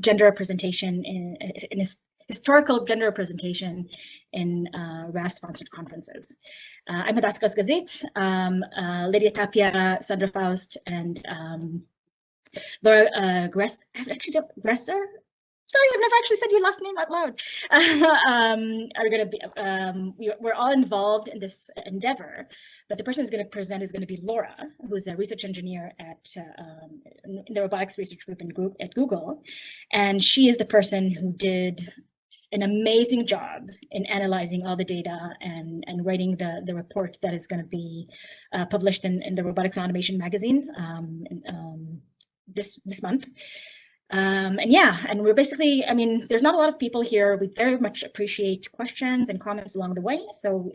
gender representation in historical gender representation in RAS-sponsored conferences. I'm Hadas Kress-Gazit, Lydia, Tapia, Sandra, Faust, and Laura Graesser. Sorry, I've never actually said your last name out loud. Are going to be, we're all involved in this endeavor, but the person who's going to present is going to be Laura, who's a research engineer at in the robotics research group at Google, and she is the person who did an amazing job in analyzing all the data and writing the report that is going to be published in the Robotics and Automation magazine this month. And yeah, and we're basically, I mean, there's not a lot of people here. We very much appreciate questions and comments along the way. So,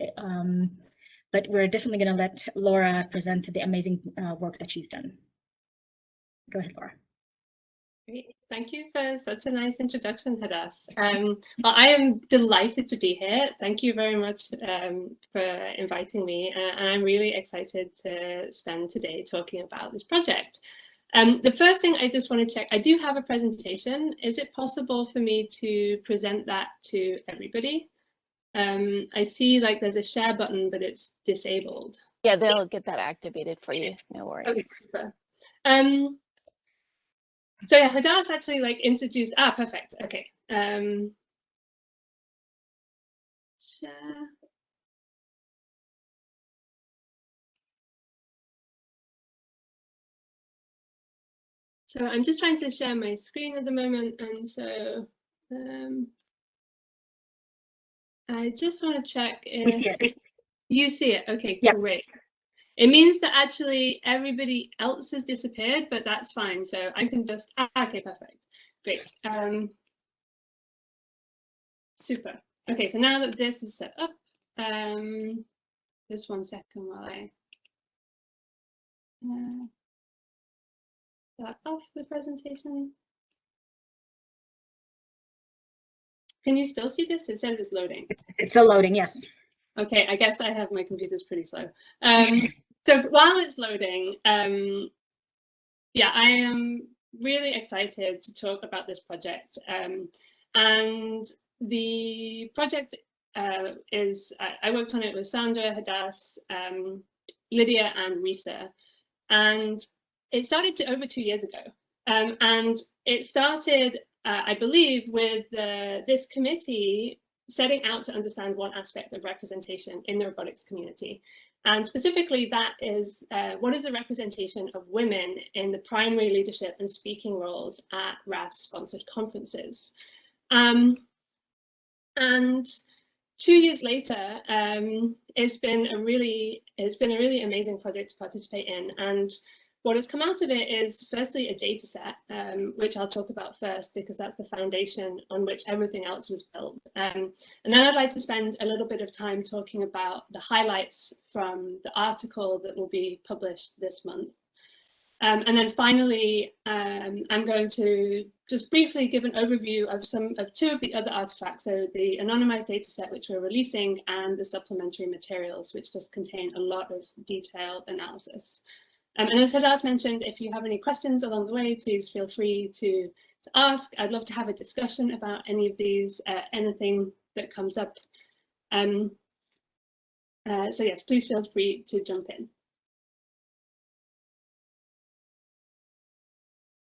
but we're definitely going to let Laura present the amazing work that she's done. Go ahead, Laura. Great. Thank you for such a nice introduction, Hadas. Well, I am delighted to be here. Thank you very much for inviting me. And I'm really excited to spend today talking about this project. The first thing I just want to check, I do have a presentation. Is it possible for me to present that to everybody? I see like there's a share button, but it's disabled. Yeah, they'll get that activated for you. No worries. Okay, super. So yeah, Hadas actually like introduced, perfect. Okay. Share. So I'm just trying to share my screen at the moment, and so I just want to check if you see it. Okay, yeah. Great. It means that actually everybody else has disappeared, but that's fine. So I can just, okay, perfect. Great. Super. Okay, so now that this is set up, just 1 second while I start off the presentation. Can you still see this? It says it's loading. It's still loading, yes. Okay, I guess I have my computer's pretty slow. So while it's loading, yeah, I am really excited to talk about this project. And the project is, I worked on it with Sandra, Hadas, Lydia, and Graesser. And it started over 2 years ago. And it started, I believe, with this committee setting out to understand one aspect of representation in the robotics community. And specifically, that is, what is the representation of women in the primary leadership and speaking roles at RAS-sponsored conferences? And 2 years later, it's been a really amazing project to participate in. And what has come out of it is firstly a data set, which I'll talk about first because that's the foundation on which everything else was built. And then I'd like to spend a little bit of time talking about the highlights from the article that will be published this month. And then finally, I'm going to just briefly give an overview of two of the other artifacts, so the anonymized dataset, which we're releasing, and the supplementary materials, which just contain a lot of detailed analysis. And as Hadas mentioned, if you have any questions along the way, please feel free to ask. I'd love to have a discussion about any of these, anything that comes up. So yes, please feel free to jump in.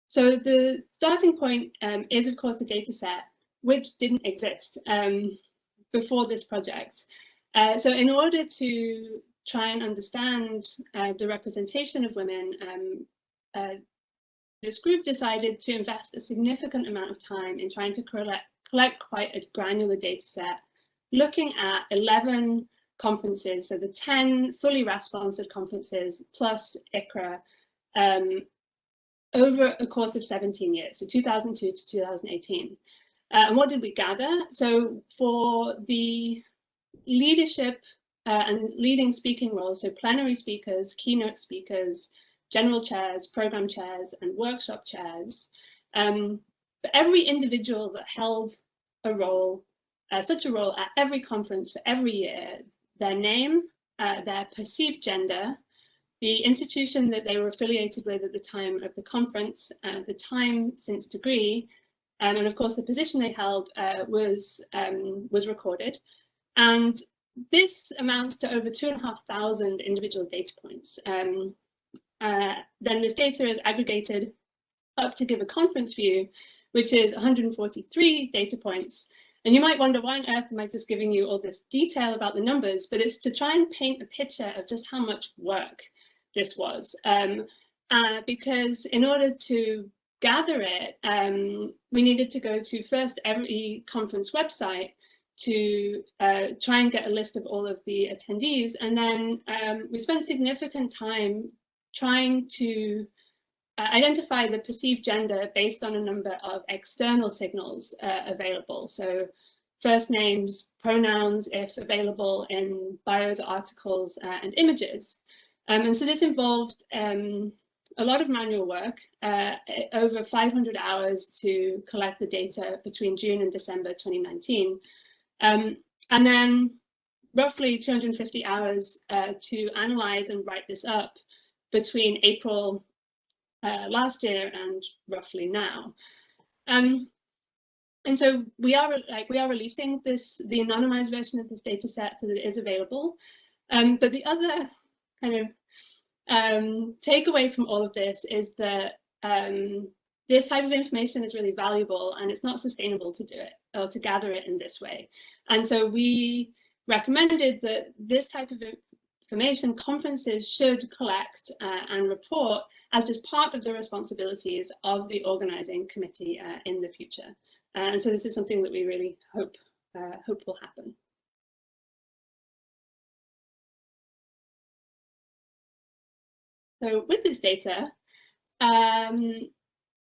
So the starting point is, of course, the data set, which didn't exist before this project. So in order to try and understand the representation of women, this group decided to invest a significant amount of time in trying to collect quite a granular data set, looking at 11 conferences, so the 10 fully RAS-sponsored conferences plus ICRA, over a course of 17 years, so 2002 to 2018. And what did we gather? So for the leadership and leading speaking roles, so plenary speakers, keynote speakers, general chairs, program chairs, and workshop chairs, for every individual that held a role, such a role at every conference for every year, their name, their perceived gender, the institution that they were affiliated with at the time of the conference, the time since degree, And of course, the position they held was recorded. And this amounts to over 2,500 individual data points. Then this data is aggregated up to give a conference view, which is 143 data points. And you might wonder, why on earth am I just giving you all this detail about the numbers? But it's to try and paint a picture of just how much work this was. Because in order to gather it, we needed to go to first every conference website to try and get a list of all of the attendees. And then we spent significant time trying to identify the perceived gender based on a number of external signals available. So first names, pronouns, if available in bios, articles, and images. And so this involved a lot of manual work, over 500 hours to collect the data between June and December 2019. And then roughly 250 hours to analyze and write this up between April last year and roughly now. And so we are releasing the anonymized version of this data set so that it is available. But the other kind of takeaway from all of this is that this type of information is really valuable, and it's not sustainable to do it or to gather it in this way. And so we recommended that this type of information conferences should collect and report as just part of the responsibilities of the organizing committee in the future. And so this is something that we really hope will happen. So with this data,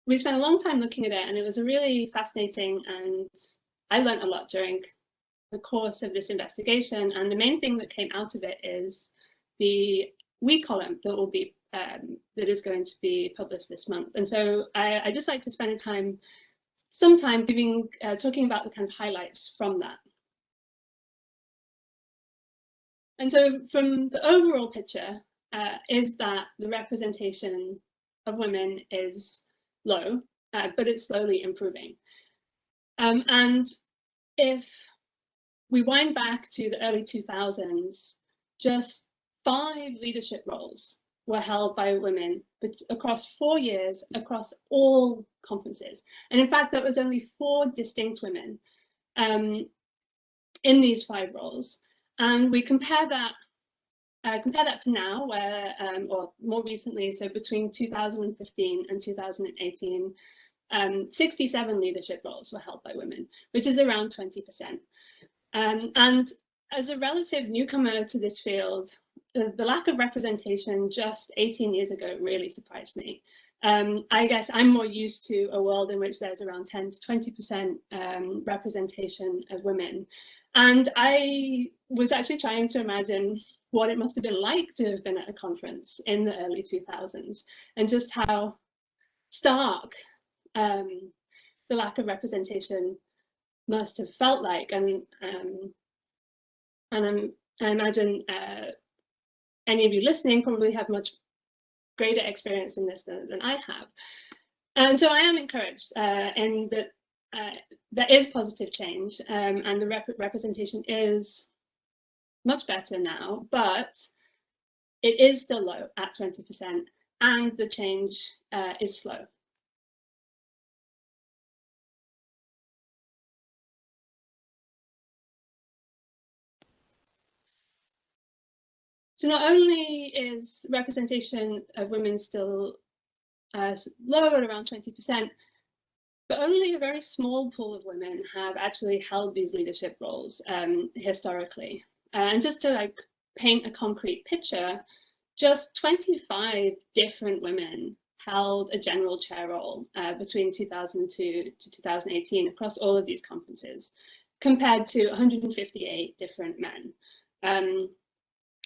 we spent a long time looking at it, and it was a really fascinating, and I learned a lot during the course of this investigation. And the main thing that came out of it is the WIE column that will be that is going to be published this month. And so I just like to spend some time talking about the kind of highlights from that. And so from the overall picture is that the representation of women is low, but it's slowly improving. And if we wind back to the early 2000s, just 5 leadership roles were held by women across 4 years, across all conferences. And in fact, there was only 4 distinct women in these 5 roles. And we compare that to now, where, or more recently, so between 2015 and 2018, 67 leadership roles were held by women, which is around 20%. And as a relative newcomer to this field, the lack of representation just 18 years ago really surprised me. I guess I'm more used to a world in which there's around 10 to 20% representation of women. And I was actually trying to imagine what it must have been like to have been at a conference in the early 2000s, and just how stark the lack of representation must have felt like. And I imagine any of you listening probably have much greater experience in this than I have. And so I am encouraged in that there is positive change, and the representation is much better now, but it is still low at 20%, and the change is slow. So not only is representation of women still low at around 20%, but only a very small pool of women have actually held these leadership roles historically. And just to paint a concrete picture, just 25 different women held a general chair role between 2002 to 2018 across all of these conferences, compared to 158 different men.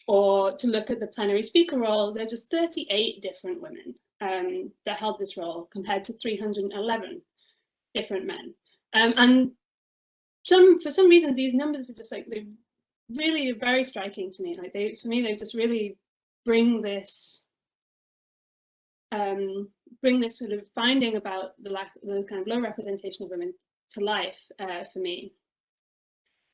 Or to look at the plenary speaker role, there are just 38 different women that held this role, compared to 311 different men. And for some reason, these numbers are just they really very striking to me. For me, they just really bring this bring this sort of finding about the kind of low representation of women to life for me.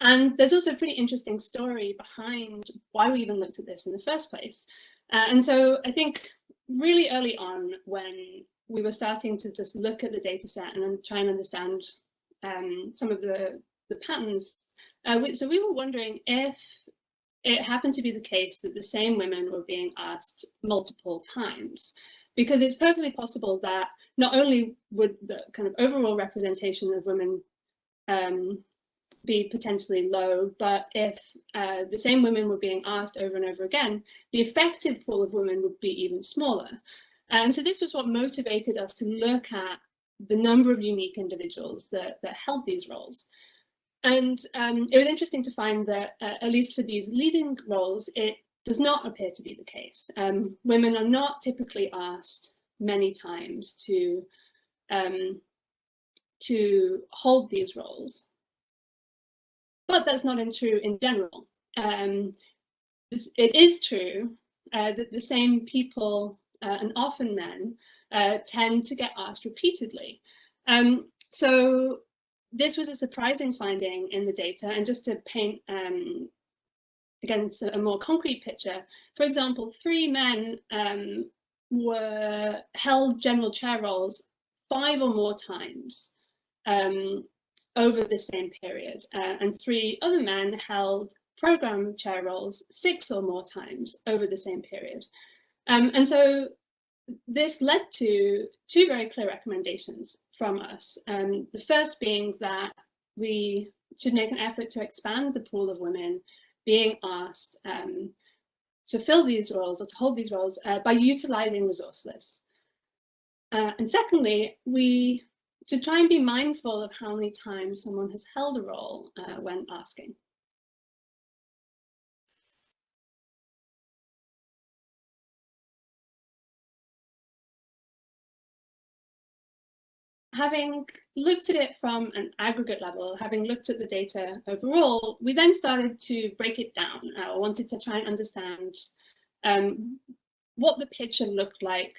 And there's also a pretty interesting story behind why we even looked at this in the first place. And so I think really early on, when we were starting to just look at the data set and then try and understand some of the patterns, so we were wondering if it happened to be the case that the same women were being asked multiple times, because it's perfectly possible that not only would the kind of overall representation of women be potentially low, but if the same women were being asked over and over again, the effective pool of women would be even smaller. And so this was what motivated us to look at the number of unique individuals that held these roles. And it was interesting to find that, at least for these leading roles, it does not appear to be the case. Women are not typically asked many times to hold these roles. But that's not true in general. It is true that the same people, and often men, tend to get asked repeatedly. So this was a surprising finding in the data. And just to paint, again, a more concrete picture, for example, 3 men were held general chair roles 5 or more times over the same period, and 3 other men held program chair roles 6 or more times over the same period. And so this led to 2 very clear recommendations from us. The first being that we should make an effort to expand the pool of women being asked to fill these roles or to hold these roles by utilizing resource lists. And secondly, we should try and be mindful of how many times someone has held a role when asking. Having looked at it from an aggregate level, having looked at the data overall, we then started to break it down. I wanted to try and understand what the picture looked like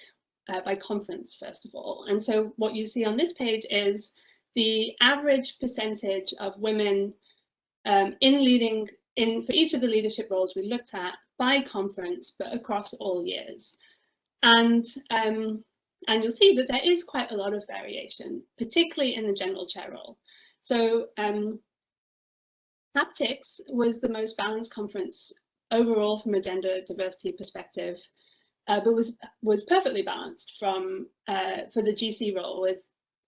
by conference, first of all. And so what you see on this page is the average percentage of women for each of the leadership roles we looked at by conference, but across all years. And you'll see that there is quite a lot of variation, particularly in the general chair role. So Haptics was the most balanced conference overall from a gender diversity perspective, but was perfectly balanced from for the GC role, with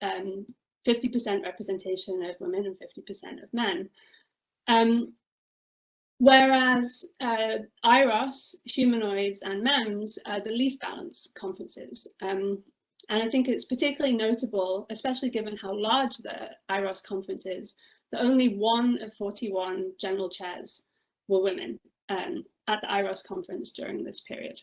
50% representation of women and 50% of men. Whereas IRAS, humanoids, and MEMS are the least balanced conferences. And I think it's particularly notable, especially given how large the IRAS conference is, that only 1 of 41 general chairs were women at the IRAS conference during this period.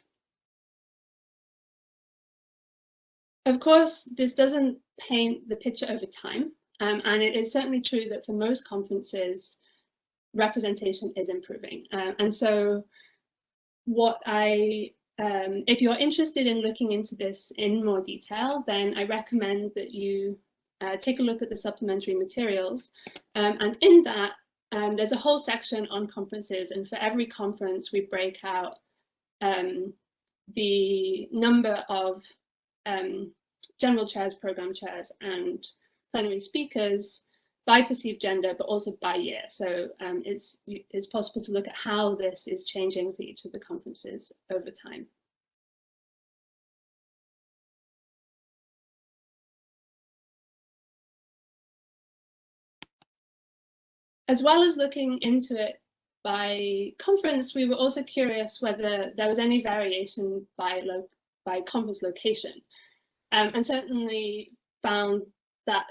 Of course, this doesn't paint the picture over time, and it is certainly true that for most conferences, representation is improving. And so if you're interested in looking into this in more detail, then I recommend that you take a look at the supplementary materials. And in that, there's a whole section on conferences, and for every conference, we break out the number of general chairs, program chairs, and plenary speakers by perceived gender, but also by year. So it's possible to look at how this is changing for each of the conferences over time. As well as looking into it by conference, we were also curious whether there was any variation by conference location, and certainly found that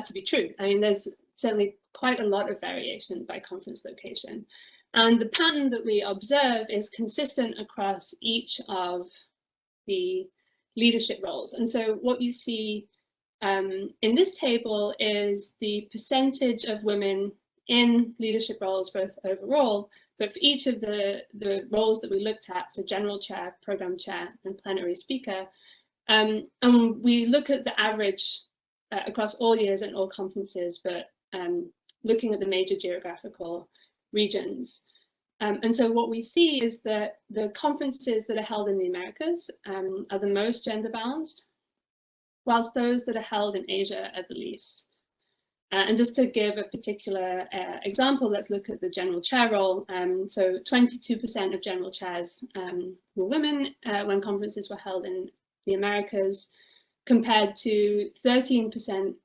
to be true. I mean, there's certainly quite a lot of variation by conference location. And the pattern that we observe is consistent across each of the leadership roles. And so what you see in this table is the percentage of women in leadership roles, both overall, But for each of the roles that we looked at, so general chair, program chair, and plenary speaker, and we look at the average across all years and all conferences, but looking at the major geographical regions. And so what we see is that the conferences that are held in the Americas are the most gender balanced, whilst those that are held in Asia are the least. And just to give a particular example, let's look at the general chair role. So 22% of general chairs were women when conferences were held in the Americas, compared to 13%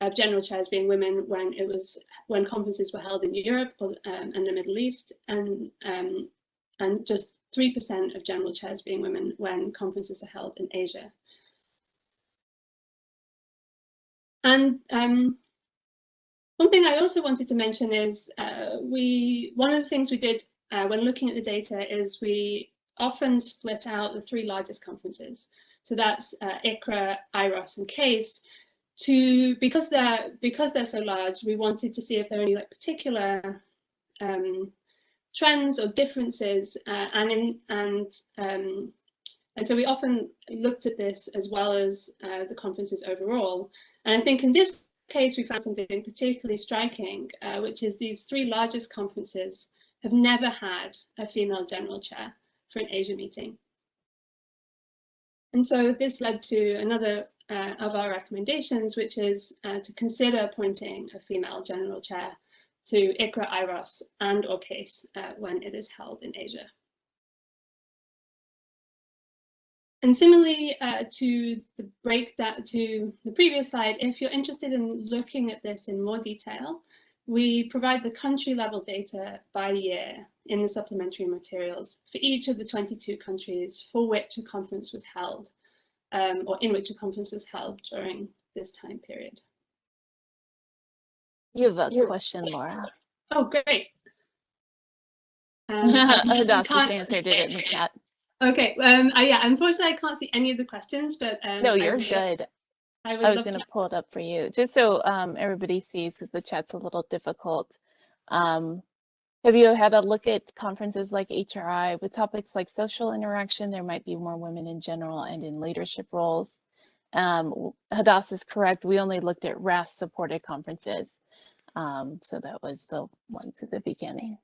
of general chairs being women when conferences were held in Europe and the Middle East, and just 3% of general chairs being women when conferences are held in Asia. And one thing I also wanted to mention is one of the things we did when looking at the data is we often split out the 3 largest conferences. So that's ICRA, IRAS, and CASE. Because they're so large, we wanted to see if there are any like particular trends or differences, and so we often looked at this as well as the conferences overall. And I think in this case we found something particularly striking, which is these 3 largest conferences have never had a female general chair for an Asia meeting. And so this led to another of our recommendations, which is to consider appointing a female general chair to ICRA, IRAS, and or CASE when it is held in Asia. And similarly to the breakdown to the previous slide, if you're interested in looking at this in more detail, we provide the country level data by year in the supplementary materials for each of the 22 countries for which a conference was held, or in which a conference was held during this time period. You have a question, Laura. Oh, great. Hadas just answered it in the chat. Okay, yeah, unfortunately I can't see any of the questions, but no, you're good. I was going to pull it up for you, just so everybody sees, because the chat's a little difficult. Have you had a look at conferences like HRI with topics like social interaction? There might be more women in general and in leadership roles. Hadas is correct. We only looked at RAS-supported conferences. So that was the ones at the beginning.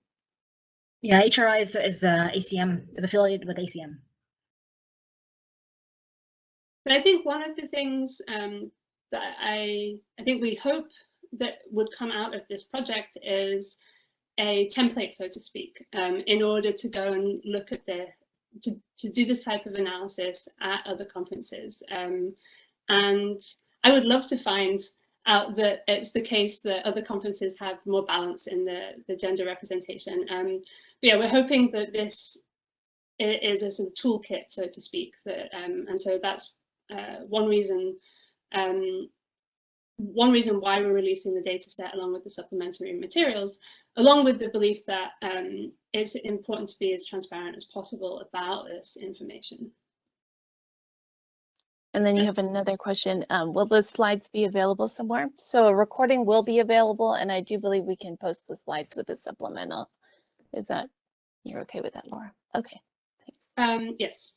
Yeah, HRI is ACM, is affiliated with ACM. But I think one of the things that I think we hope that would come out of this project is a template, so to speak, in order to go and look at to do this type of analysis at other conferences. And I would love to find out that it's the case that other conferences have more balance in the gender representation. But yeah, we're hoping that this is a sort of toolkit, so to speak, that, and so that's one reason why we're releasing the data set along with the supplementary materials, along with the belief that it's important to be as transparent as possible about this information. And then you have another question. Will the slides be available somewhere? So a recording will be available, and I do believe we can post the slides with the supplemental. Is that, you're okay with that, Laura? Okay, thanks. Yes.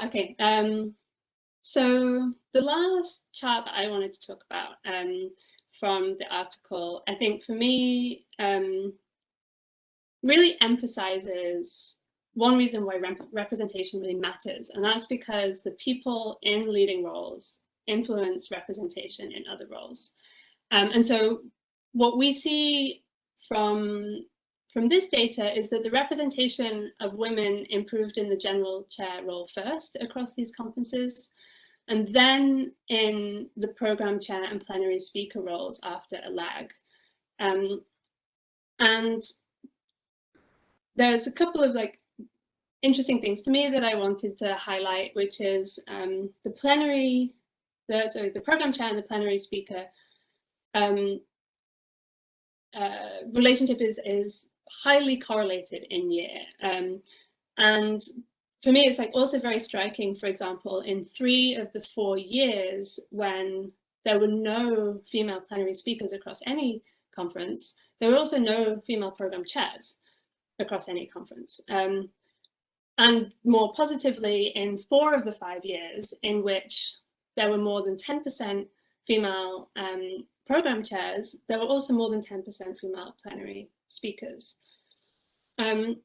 Okay. So the last chart that I wanted to talk about from the article, I think for me, really emphasizes one reason why representation really matters, and that's because the people in leading roles influence representation in other roles. And so what we see from this data is that the representation of women improved in the general chair role first across these conferences, and then in the program chair and plenary speaker roles after a lag. And there's a couple of like interesting things to me that I wanted to highlight, which is the program chair and the plenary speaker relationship is highly correlated in year. And for me, it's like also very striking, for example, in 3 of the 4 years when there were no female plenary speakers across any conference, there were also no female program chairs across any conference. And more positively, in 4 of the 5 years in which there were more than 10% female program chairs, there were also more than 10% female plenary speakers. And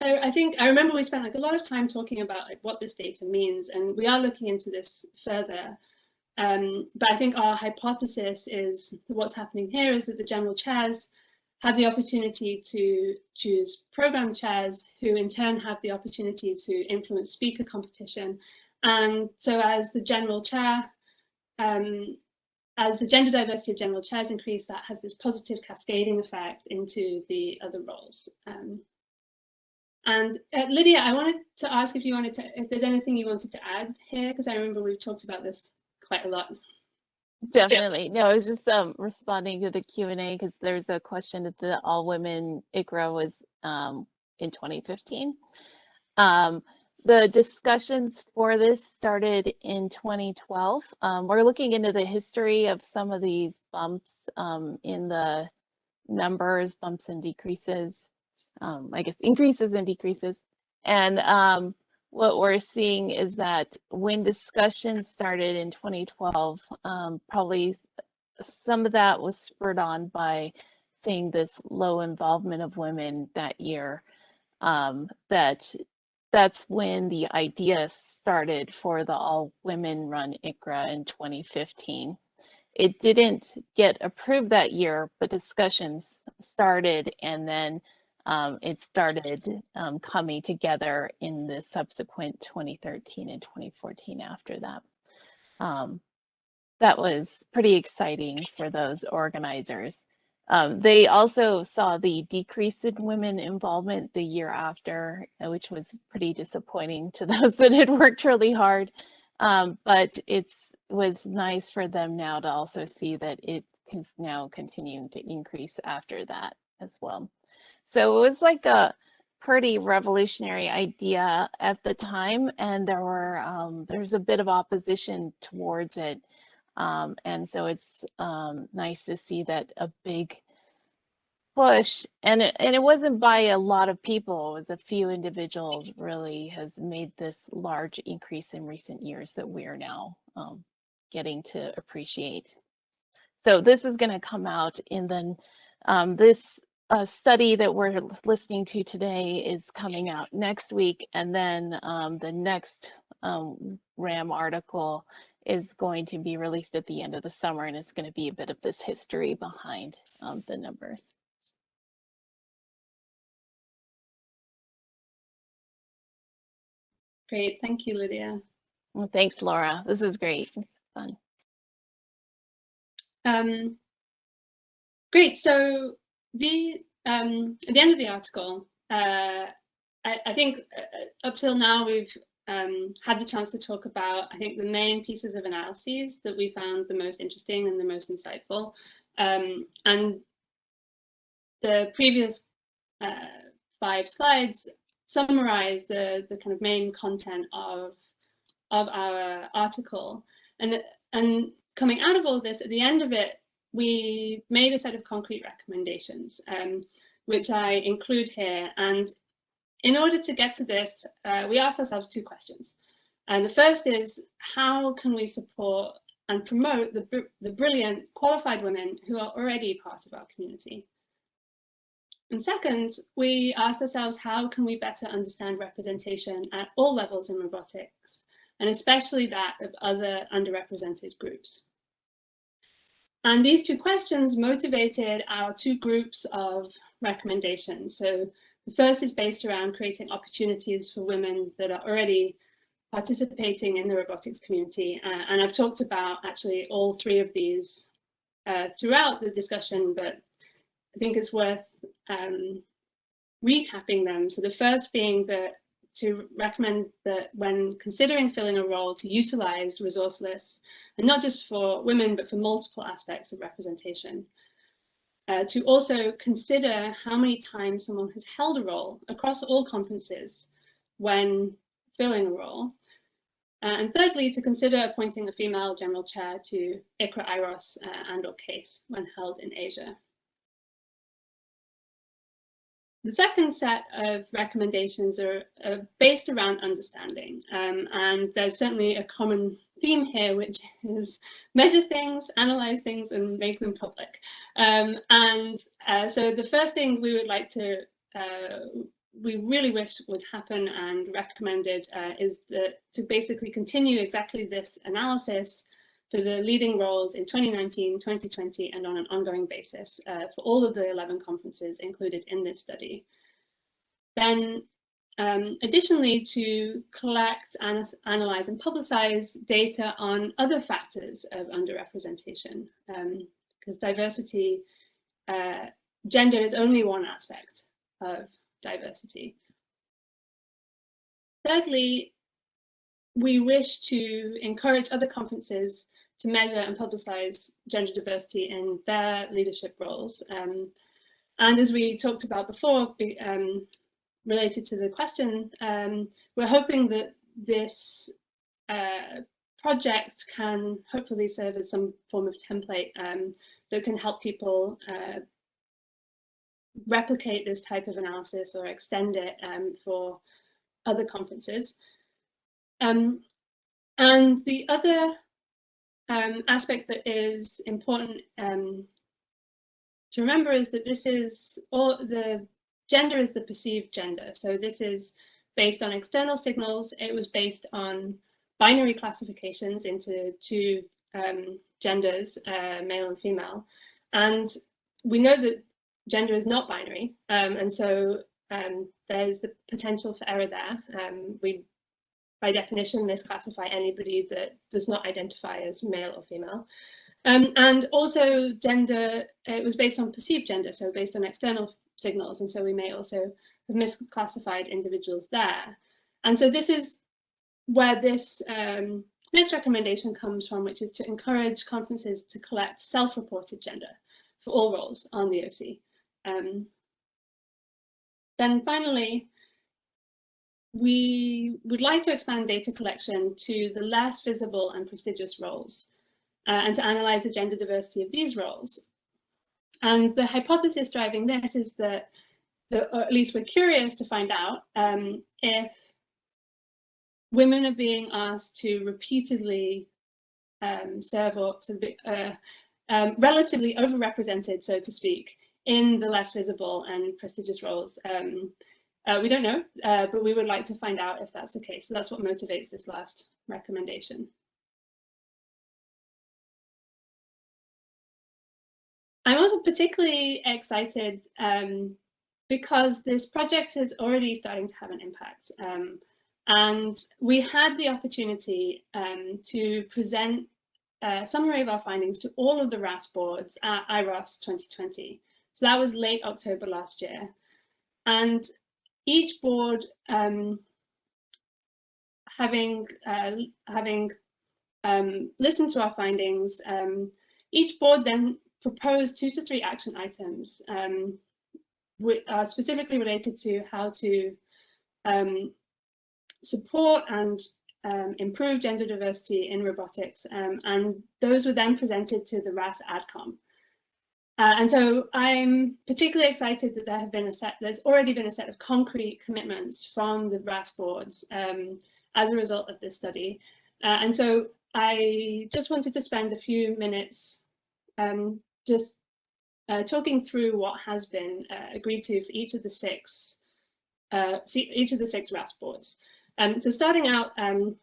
I remember we spent like a lot of time talking about like what this data means, and we are looking into this further. But I think our hypothesis is what's happening here is that the general chairs have the opportunity to choose program chairs, who in turn have the opportunity to influence speaker competition. And so as the general chair, as the gender diversity of general chairs increase, that has this positive cascading effect into the other roles. And Lydia, I wanted to ask if there's anything you wanted to add here, because I remember we've talked about this quite a lot. Definitely. No, I was just responding to the Q&A because there's a question that the all women ICRA was in 2015. The discussions for this started in 2012. We're looking into the history of some of these bumps in the numbers, bumps and decreases, I guess increases and decreases. And what we're seeing is that when discussions started in 2012, probably some of that was spurred on by seeing this low involvement of women that year. That's when the idea started for the all women run ICRA in 2015. It didn't get approved that year, but discussions started, and then it started coming together in the subsequent 2013 and 2014 after that. That was pretty exciting for those organizers. They also saw the decrease in women involvement the year after, which was pretty disappointing to those that had worked really hard. But it was nice for them now to also see that it is now continuing to increase after that as well. So it was like a pretty revolutionary idea at the time, and there's a bit of opposition towards it. And so it's nice to see that a big push, and it wasn't by a lot of people, it was a few individuals, really has made this large increase in recent years that we are now getting to appreciate. So this is going to come out in the this study that we're listening to today is coming out next week, and then the next RAM article is going to be released at the end of the summer, and it's going to be a bit of this history behind the numbers. Great, thank you, Lydia. Well, thanks, Laura. This is great. It's fun. Great. So at the end of the article, I think up till now we've had the chance to talk about, I think, the main pieces of analyses that we found the most interesting and the most insightful. And the previous 5 slides summarize the kind of main content of our article. And coming out of all this, at the end of it, we made a set of concrete recommendations, which I include here. And in order to get to this, we asked ourselves 2 questions. And the first is, how can we support and promote the brilliant qualified women who are already part of our community? And second, we asked ourselves, how can we better understand representation at all levels in robotics, and especially that of other underrepresented groups? And these 2 questions motivated our 2 groups of recommendations. So the first is based around creating opportunities for women that are already participating in the robotics community. And I've talked about actually all 3 of these throughout the discussion, but I think it's worth recapping them. So the first being that to recommend that when considering filling a role, to utilize resource lists, and not just for women, but for multiple aspects of representation. To also consider how many times someone has held a role across all conferences when filling a role. And thirdly, to consider appointing a female general chair to ICRA IROS and/or CASE when held in Asia. The second set of recommendations are based around understanding, and there's certainly a common theme here, which is measure things, analyze things, and make them public. So the first thing we would like to, we really wish would happen and recommended is to basically continue exactly this analysis for the leading roles in 2019, 2020, and on an ongoing basis for all of the 11 conferences included in this study. Then additionally, to collect, analyze, and publicize data on other factors of underrepresentation, because diversity, gender is only one aspect of diversity. Thirdly, we wish to encourage other conferences to measure and publicize gender diversity in their leadership roles. And as we talked about before, related to the question, we're hoping that this project can hopefully serve as some form of template that can help people replicate this type of analysis or extend it for other conferences. And the other aspect that is important to remember is that this is all the gender is the perceived gender. So this is based on external signals. It was based on binary classifications into two genders, male and female. And we know that gender is not binary. And so there's the potential for error there. We, by definition, misclassify anybody that does not identify as male or female. And also gender, it was based on perceived gender, so based on external signals. And so we may also have misclassified individuals there. And so this is where this next recommendation comes from, which is to encourage conferences to collect self-reported gender for all roles on the OC. Then finally, we would like to expand data collection to the less visible and prestigious roles and to analyze the gender diversity of these roles. And the hypothesis driving this is that, or at least we're curious to find out if women are being asked to repeatedly serve or to be relatively overrepresented, so to speak, in the less visible and prestigious roles. We don't know, but we would like to find out if that's the case. So that's what motivates this last recommendation. I'm also particularly excited because this project is already starting to have an impact. And we had the opportunity to present a summary of our findings to all of the RAS boards at IRAS 2020. So that was late October last year. And each board, having listened to our findings, each board then proposed 2 to 3 action items specifically related to how to support and improve gender diversity in robotics, and those were then presented to the RAS AdCom. And so I'm particularly excited that there's already been a set of concrete commitments from the RAS boards as a result of this study. And so I just wanted to spend a few minutes just talking through what has been agreed to for each of the 6 RAS boards. So starting out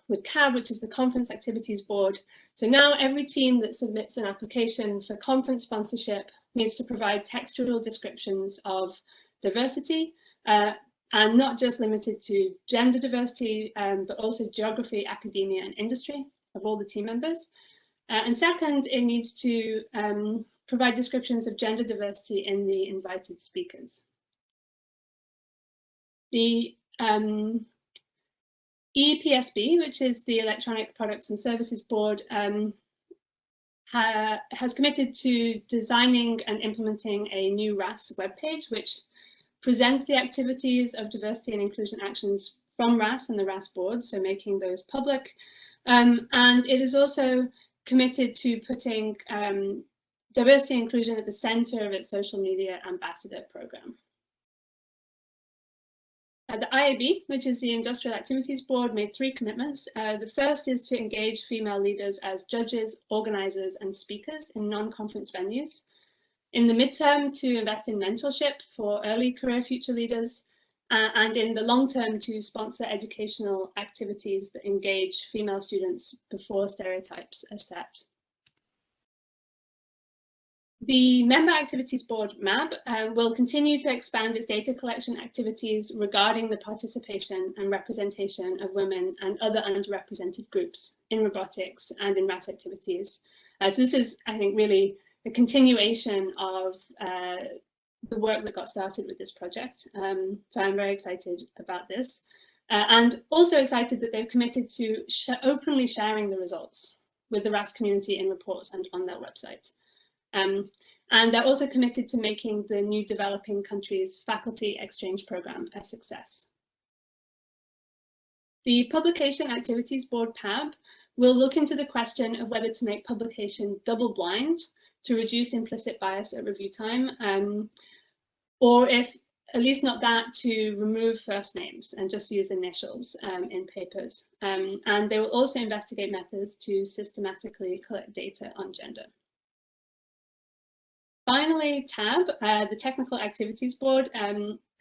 with CAB, which is the Conference Activities Board. So now every team that submits an application for conference sponsorship needs to provide textual descriptions of diversity, and not just limited to gender diversity, but also geography, academia, and industry of all the team members. And second, it needs to provide descriptions of gender diversity in the invited speakers. The EPSB, which is the Electronic Products and Services Board, has committed to designing and implementing a new RAS webpage, which presents the activities of diversity and inclusion actions from RAS and the RAS board, so making those public, And it is also committed to putting diversity and inclusion at the center of its social media ambassador program. The IAB, which is the Industrial Activities Board, made 3 commitments. The first is to engage female leaders as judges, organizers, and speakers in non-conference venues. In the midterm, to invest in mentorship for early career future leaders, and in the long term, to sponsor educational activities that engage female students before stereotypes are set. The Member Activities Board, MAB, will continue to expand its data collection activities regarding the participation and representation of women and other underrepresented groups in robotics and in RAS activities. So this is, I think, really a continuation of the work that got started with this project. So I'm very excited about this. And also excited that they've committed to openly sharing the results with the RAS community in reports and on their website. And they're also committed to making the new developing countries faculty exchange program a success. The Publication Activities Board, PAB, will look into the question of whether to make publication double blind to reduce implicit bias at review time, or if at least not that, to remove first names and just use initials in papers. And they will also investigate methods to systematically collect data on gender. Finally, TAB, the Technical Activities Board,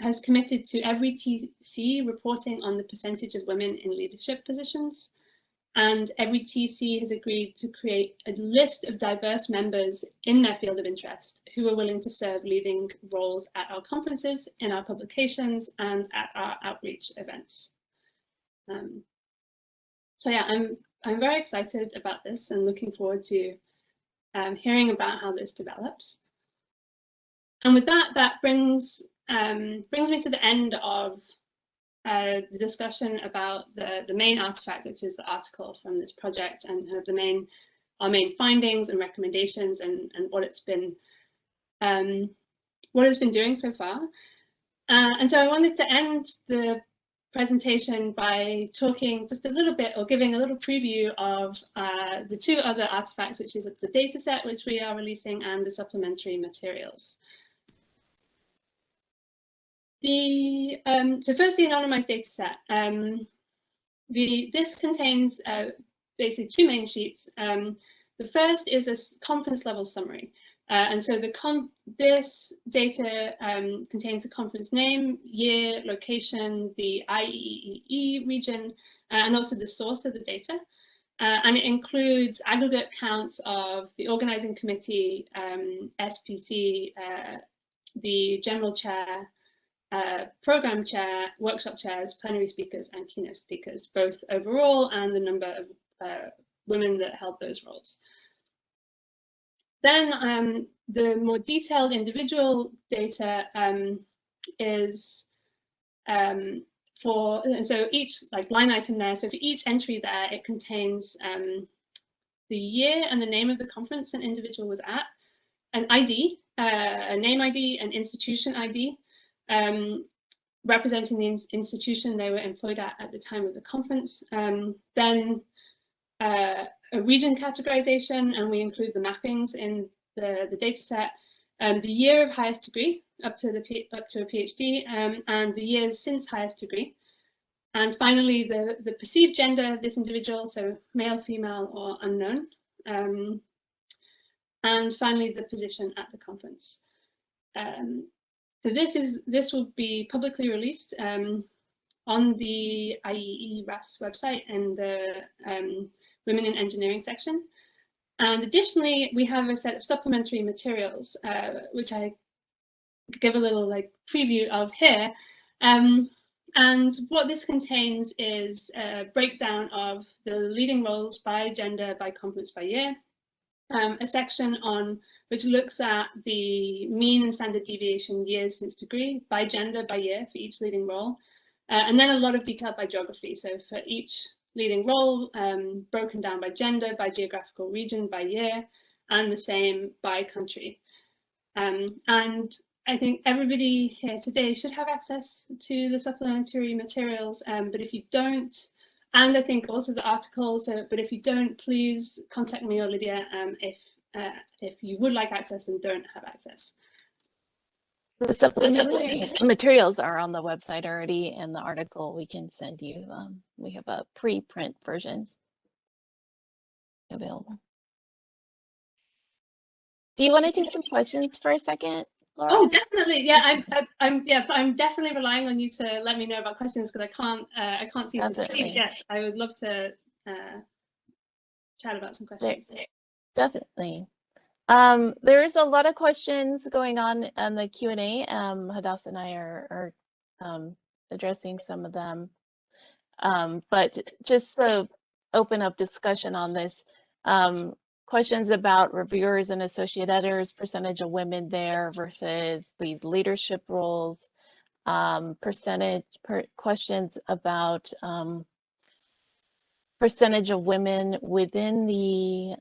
has committed to every TC reporting on the percentage of women in leadership positions. And every TC has agreed to create a list of diverse members in their field of interest who are willing to serve leading roles at our conferences, in our publications, and at our outreach events. So yeah, I'm very excited about this and looking forward to hearing about how this develops. And with that, that brings me to the end of the discussion about the main artifact, which is the article from this project, and our main findings and recommendations, and what it's been doing so far. And so I wanted to end the presentation by talking just a little bit, or giving a little preview of the 2 other artifacts, which is the dataset, which we are releasing, and the supplementary materials. So first, the anonymized dataset. This contains basically 2 main sheets. The first is a conference level summary. And so this data contains the conference name, year, location, the IEEE region, and also the source of the data. And it includes aggregate counts of the organizing committee, SPC, the general chair, program chair, workshop chairs, plenary speakers, and keynote speakers, both overall and the number of women that held those roles. Then the more detailed individual data is and so each line item there, so for each entry there, it contains the year and the name of the conference an individual was at, an ID, a name ID, an institution ID, representing the institution they were employed at the time of the conference. Then a region categorization, and we include the mappings in the data set, the year of highest degree up to a PhD, and the years since highest degree. And finally, the perceived gender of this individual, so male, female, or unknown. And finally, the position at the conference. So this will be publicly released on the IEEE RAS website in the Women in Engineering section. And additionally, we have a set of supplementary materials, which I give a little preview of here. And what this contains is a breakdown of the leading roles by gender, by conference, by year. A section on which looks at the mean and standard deviation years since degree by gender, by year for each leading role. And then a lot of detail by geography. So for each leading role, broken down by gender, by geographical region, by year, and the same by country. And I think everybody here today should have access to the supplementary materials, but if you don't, and I think also the article. So, but if you don't, please contact me or Lydia if you would like access and don't have access. The supplementary materials are on the website already, and the article we can send you. We have a pre-print version available. Do you want to take some questions for a second, Laura? Oh, definitely. Yeah, I'm definitely relying on you to let me know about questions because I can't see. So please, yes, I would love to chat about some questions. Definitely. There is a lot of questions going on the Q&A. Hadas and I are addressing some of them. But just to open up discussion on this, questions about reviewers and associate editors, percentage of women there versus these leadership roles, questions about percentage of women within the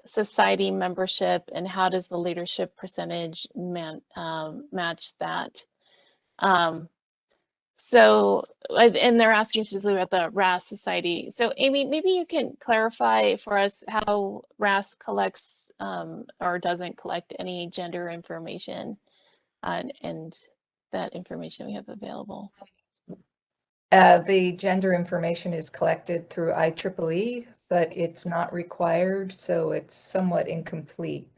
society membership, and how does the leadership percentage match that? So, and they're asking specifically about the RAS Society. So Amy, maybe you can clarify for us how RAS collects or doesn't collect any gender information and that information we have available. The gender information is collected through IEEE, but it's not required, so it's somewhat incomplete.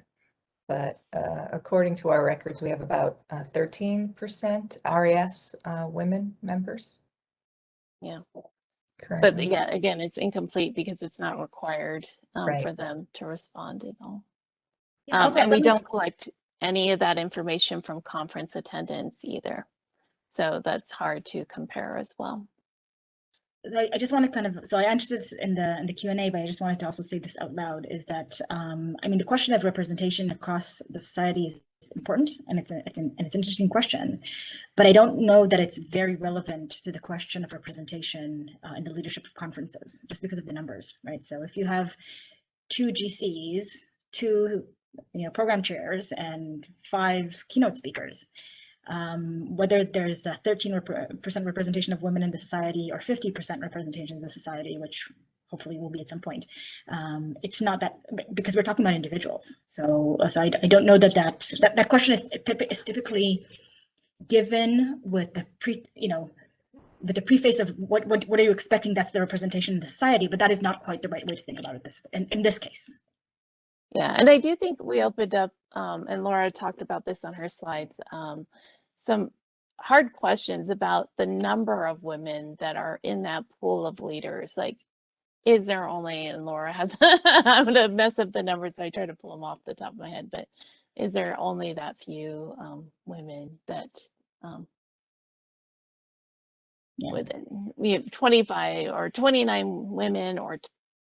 But according to our records, we have about 13% RAS women members. Yeah. Currently. But yeah, again, it's incomplete because it's not required Right. for them to respond at all. Yeah, also, and we don't collect any of that information from conference attendance either. So that's hard to compare as well. So I just want to kind of, so I answered this in the Q&A, but I just wanted to also say this out loud, is that, I mean, the question of representation across the society is important, and it's an interesting question, but I don't know that it's very relevant to the question of representation in the leadership of conferences, just because of the numbers, right? So if you have 2 GCs, 2 program chairs, and 5 keynote speakers, whether there's a 13% representation of women in the society or 50% representation in the society, which hopefully will be at some point, it's not that, because we're talking about individuals. So I don't know that question is typically given with the with the preface of what are you expecting that's the representation in the society, but that is not quite the right way to think about it in this case. Yeah, and I do think we opened up, and Laura talked about this on her slides, some hard questions about the number of women that are in that pool of leaders. Like, is there only, and Laura has, I'm gonna mess up the numbers, so I try to pull them off the top of my head, but is there only that few women that within, we have 25 or 29 women, or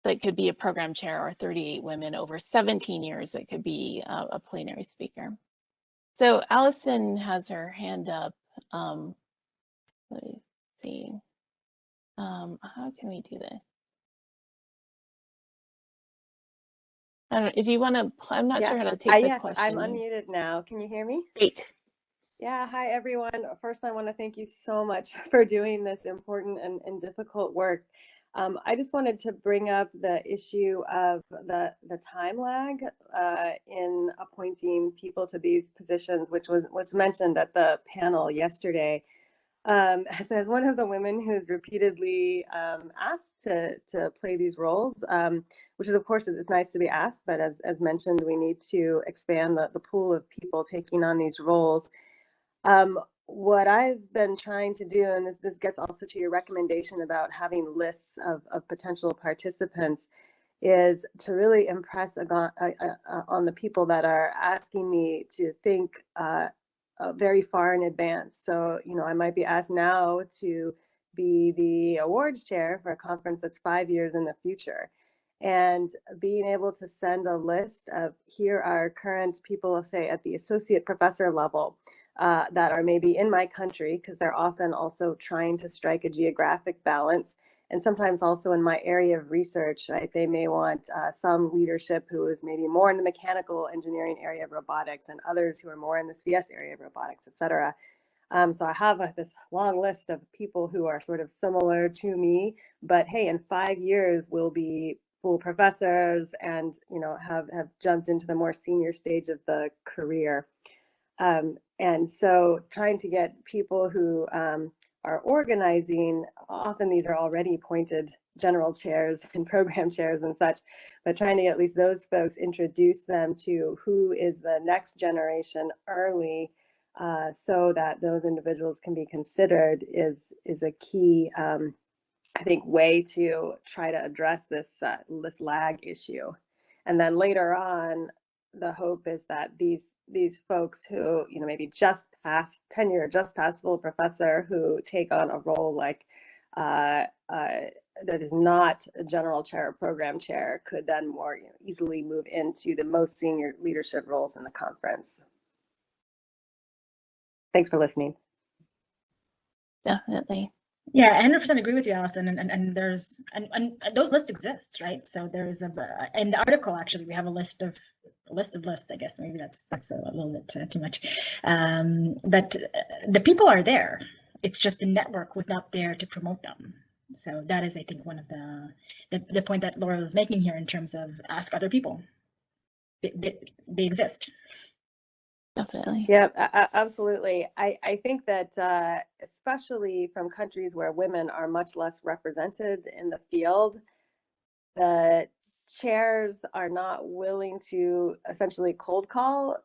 that could be a program chair, or 38 women over 17 years that could be a plenary speaker. So Allison has her hand up. Let me see. How can we do this? I don't know if you want to. I'm not sure how to take the yes, question. I'm unmuted now. Can you hear me? Great. Yeah, hi everyone. First, I want to thank you so much for doing this important and difficult work. I just wanted to bring up the issue of the time lag in appointing people to these positions, which was mentioned at the panel yesterday. As one of the women who's repeatedly asked to play these roles, which is, of course, it's nice to be asked, but as mentioned, we need to expand the pool of people taking on these roles. What I've been trying to do, and this gets also to your recommendation about having lists of potential participants, is to really impress on the people that are asking me to think very far in advance. So, I might be asked now to be the awards chair for a conference that's 5 years in the future. And being able to send a list of, here are current people, say at the associate professor level, that are maybe in my country, because they're often also trying to strike a geographic balance. And sometimes also in my area of research, right? They may want some leadership who is maybe more in the mechanical engineering area of robotics, and others who are more in the CS area of robotics, et cetera. So I have this long list of people who are sort of similar to me, but hey, in 5 years we'll be full professors and, you know, have jumped into the more senior stage of the career. And so trying to get people who are organizing, often these are already appointed general chairs and program chairs and such, but trying to get at least those folks, introduce them to who is the next generation early, so that those individuals can be considered is a key, I think, way to try to address this lag issue. And then later on, the hope is that these folks who, you know, maybe just past tenure, just past full professor, who take on a role like that is not a general chair or program chair, could then more, you know, easily move into the most senior leadership roles in the conference. Thanks for listening. Definitely. Yeah, I 100% agree with you, Allison. And there's and those lists exist, right? So there's in the article, actually, we have a list of lists. I guess maybe that's a little bit too much, but the people are there. It's just the network was not there to promote them. So that is, I think, one of the point that Laura was making here in terms of ask other people. They exist. Definitely. Yeah, absolutely. I think that especially from countries where women are much less represented in the field, the chairs are not willing to essentially cold call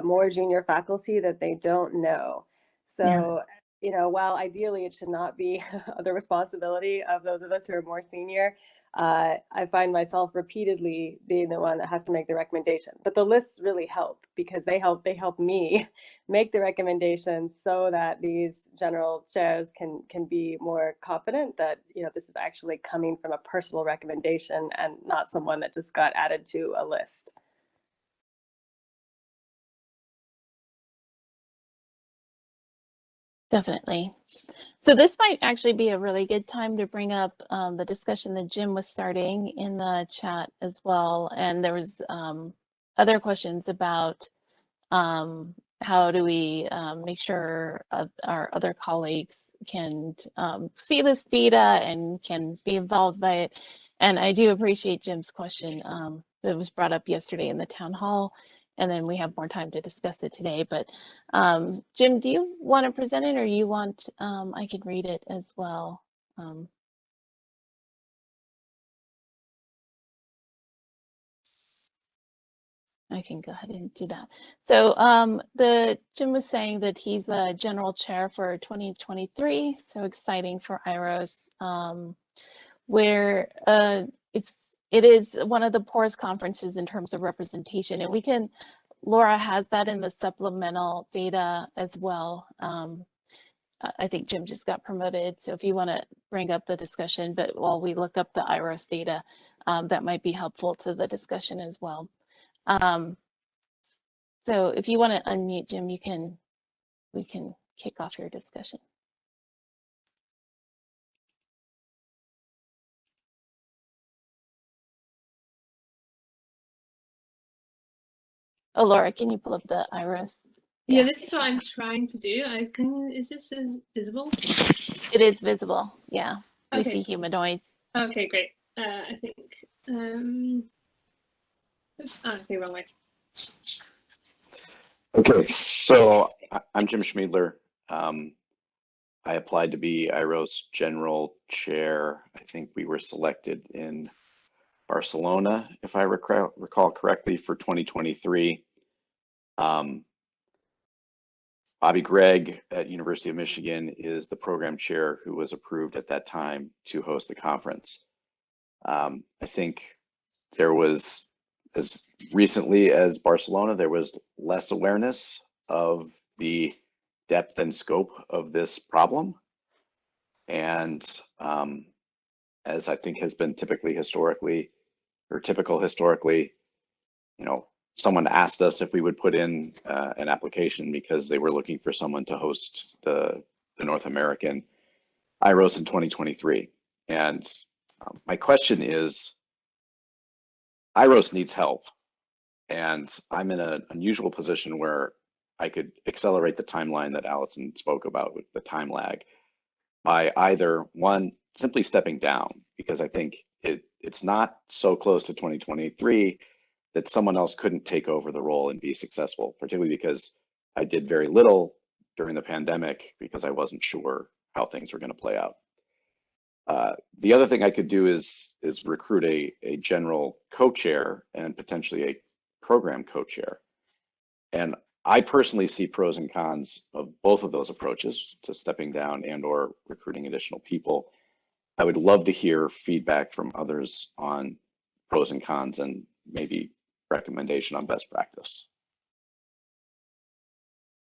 more junior faculty that they don't know. So, you know, while ideally it should not be the responsibility of those of us who are more senior, I find myself repeatedly being the one that has to make the recommendation. But the lists really help because they help me make the recommendations so that these general chairs can be more confident that, you know, this is actually coming from a personal recommendation and not someone that just got added to a list. Definitely. So this might actually be a really good time to bring up the discussion that Jim was starting in the chat as well. And there was other questions about how do we make sure our other colleagues can see this data and can be involved by it. And I do appreciate Jim's question that was brought up yesterday in the town hall. And then we have more time to discuss it today. But Jim, do you want to present it or you want, I can read it as well. I can go ahead and do that. So Jim was saying that he's a general chair for 2023. So exciting for IROS, where it is one of the poorest conferences in terms of representation, and we can. Laura has that in the supplemental data as well. I think Jim just got promoted, so if you want to bring up the discussion, but while we look up the IROS data, that might be helpful to the discussion as well. So if you want to unmute Jim, we can kick off your discussion. Oh, Laura, can you pull up the IROS? Yeah, this is what I'm trying to do. Is this visible? It is visible, yeah. We Okay. see humanoids. Okay, great. I think, oops, okay, wrong way. Okay, so I'm Jim Schmiedler. I applied to be IROS General Chair. I think we were selected in Barcelona, if I recall correctly, for 2023. Bobby Gregg at University of Michigan is the program chair who was approved at that time to host the conference. I think there was, as recently as Barcelona, there was less awareness of the depth and scope of this problem. And as I think has been typical historically, you know, someone asked us if we would put in an application because they were looking for someone to host the North American IROS in 2023. And my question is, IROS needs help. And I'm in an unusual position where I could accelerate the timeline that Allison spoke about with the time lag by either one, simply stepping down, because I think it's not so close to 2023 that someone else couldn't take over the role and be successful, particularly because I did very little during the pandemic because I wasn't sure how things were going to play out. The other thing I could do is recruit a general co-chair and potentially a program co-chair. And I personally see pros and cons of both of those approaches, to stepping down and or recruiting additional people. I would love to hear feedback from others on pros and cons and maybe recommendation on best practice.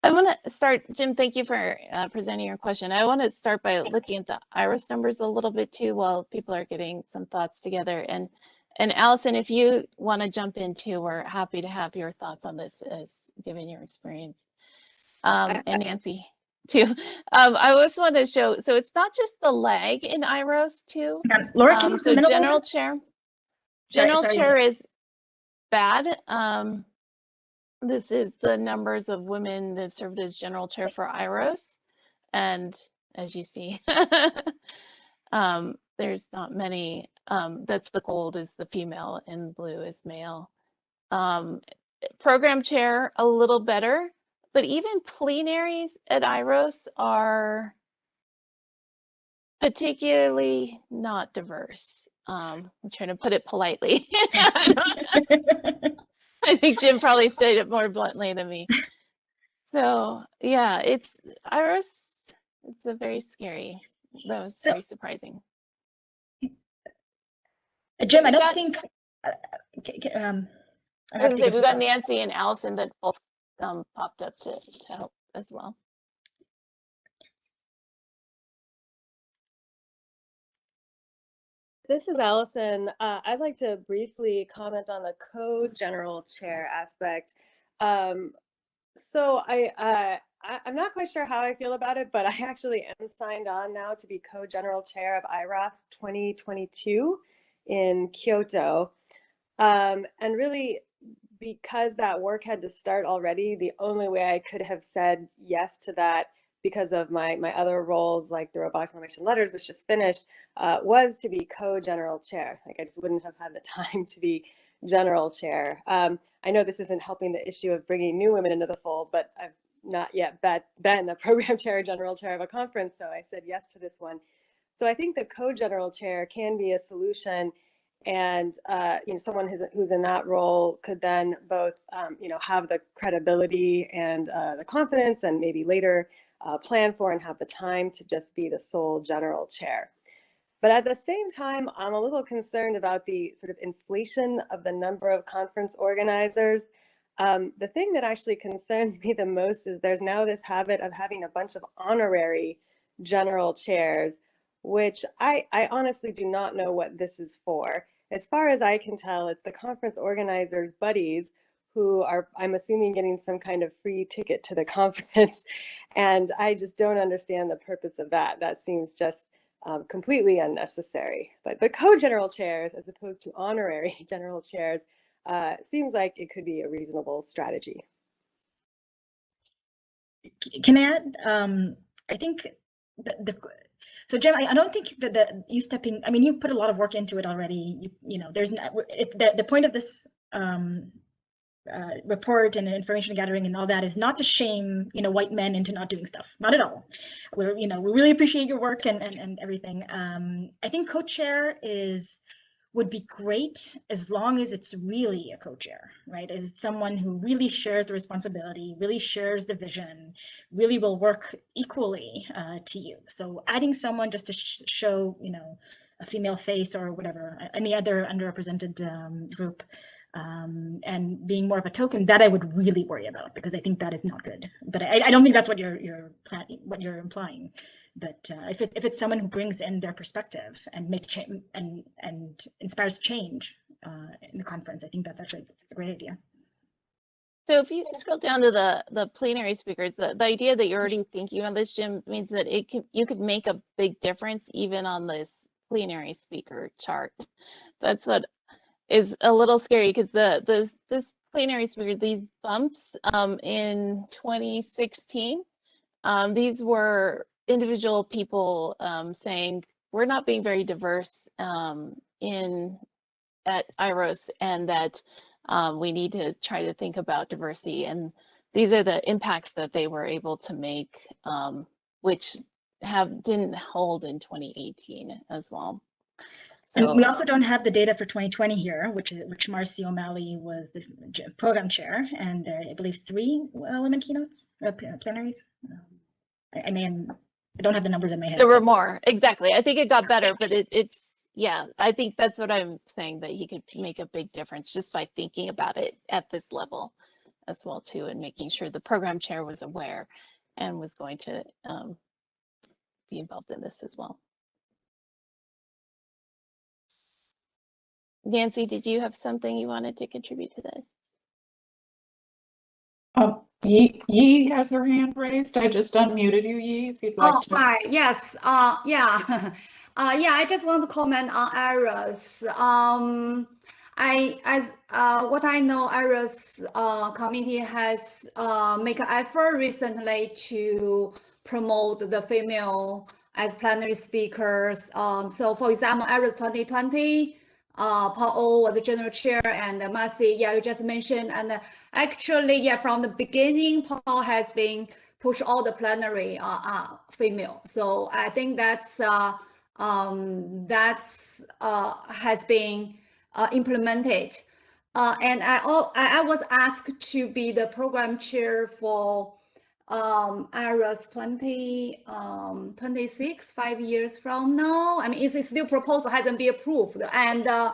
I want to start, Jim, thank you for presenting your question. I want to start by looking at the IRAS numbers a little bit too, while people are getting some thoughts together. And Allison, if you want to jump in too, we're happy to have your thoughts on this, as given your experience. And Nancy too. I also want to show, so it's not just the lag in IRAS too. Laura, can you so general chair is bad. This is the numbers of women that served as general chair for IRAS, and as you see, there's not many. That's the gold is the female and blue is male. Program chair a little better, but even plenaries at IRAS are particularly not diverse. I'm trying to put it politely. I think Jim probably stated it more bluntly than me. So yeah, it's IRAS. It's a very scary. That was very surprising. Jim, I don't think. We've got Nancy and Allison that both popped up to help as well. This is Allison. I'd like to briefly comment on the co-general chair aspect. So I'm not quite sure how I feel about it, but I actually am signed on now to be co-general chair of IRAS 2022 in Kyoto. And really, because that work had to start already, the only way I could have said yes to that, because of my other roles, like the Robotics Nomination Letters, which just finished, was to be co-general chair. Like, I just wouldn't have had the time to be general chair. I know this isn't helping the issue of bringing new women into the fold, but I've not yet been a program chair or general chair of a conference, so I said yes to this one. So I think the co-general chair can be a solution, and someone who's in that role could then both have the credibility and the confidence, and maybe later plan for and have the time to just be the sole general chair. But at the same time, I'm a little concerned about the sort of inflation of the number of conference organizers. The thing that actually concerns me the most is there's now this habit of having a bunch of honorary general chairs, which I honestly do not know what this is for. As far as I can tell, it's the conference organizers' buddies who are, I'm assuming, getting some kind of free ticket to the conference. And I just don't understand the purpose of that. That seems just completely unnecessary. But the co-general chairs, as opposed to honorary general chairs, seems like it could be a reasonable strategy. Can I add? I think so, Jim, I don't think that you stepping. I mean, you put a lot of work into it already. There's the point of this report and information gathering and all that is not to shame white men into not doing stuff. Not at all. We really appreciate your work and everything. I think co-chair would be great as long as it's really a co-chair, right? As it's someone who really shares the responsibility, really shares the vision, really will work equally to you. So adding someone just to show a female face or whatever, any other underrepresented group, and being more of a token, that I would really worry about, because I think that is not good. But I don't think that's what you're implying. But if it's someone who brings in their perspective and make change and inspires change in the conference, I think that's actually a great idea. So if you scroll down to the plenary speakers, the idea that you're already thinking on this, Jim, means that you could make a big difference even on this plenary speaker chart. That's what is a little scary, because this plenaries were these bumps in 2016. These were individual people saying, we're not being very diverse at IROS, and that we need to try to think about diversity. And these are the impacts that they were able to make, which didn't hold in 2018 as well. So, and we also don't have the data for 2020 here, which Marcy O'Malley was the program chair, and I believe 3 women keynotes, plenaries. I don't have the numbers in my head. There were more, exactly. I think it got better, but it's, yeah, I think that's what I'm saying, that he could make a big difference just by thinking about it at this level as well too, and making sure the program chair was aware and was going to be involved in this as well. Nancy, did you have something you wanted to contribute to this? Yi has her hand raised. I just unmuted you, Yi, if you'd like to. Hi. Yes. Yeah. Yeah. I just want to comment on errors. What I know, IRAS committee has make an effort recently to promote the female as plenary speakers. So, for example, IRAS 2020. Paul was the general chair, and Marcy, yeah, you just mentioned, and actually, yeah, from the beginning, Paul has been push all the plenary female. So I think that's has been implemented, and I was asked to be the program chair for IRAS 2026, 5 years from now. I mean, it's still proposal, hasn't been approved, and I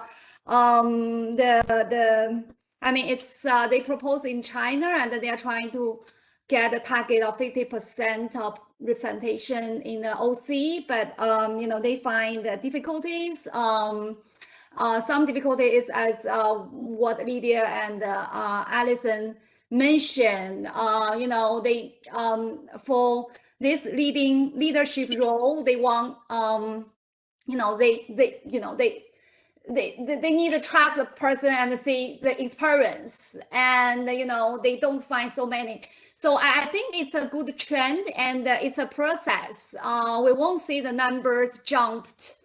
mean, it's they propose in China, and they are trying to get a target of 50% of representation in the OC, but you know, they find the difficulties. Some difficulty is as what Lydia and Alison mentioned. You know, they for this leadership role, they want you know, they need to trust a person and see the experience, and you know, they don't find so many. So I think it's a good trend, and it's a process. We won't see the numbers jumped